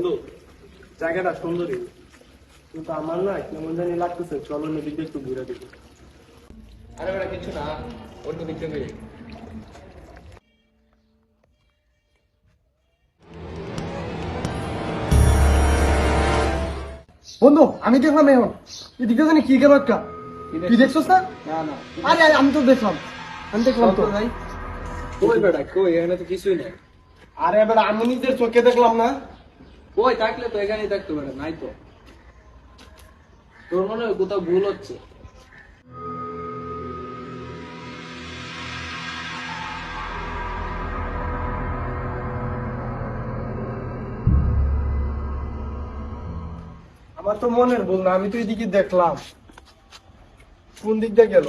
বন্ধু, জায়গাটা সুন্দরী, কিন্তু আমার না কেমন জানি লাগতেছে। চলো নদীতে একটু ঘুরে দেখি। আরে বেটা কিছু না, অন্য দিক থেকে বন্ধু, আমি দেখলাম এখন এদিকে জানি কি গেল একটা। তুই দেখছস না? না না আরে আরে, আমি তো দেখলাম, আমি দেখলাম তো। ভাই কই বেটা কই, এখানে তো কিছুই নেই। আরে এবার আমি নিজের চোখে দেখলাম না। কই থাকলে তো এখানেই থাকতো বেটা, নাই তো। তোর মনে হয় কোথাও ভুল হচ্ছে। আমার তো মনের ভুল না, আমি তো এদিকে দেখলাম। কোন দিক দিয়ে গেল?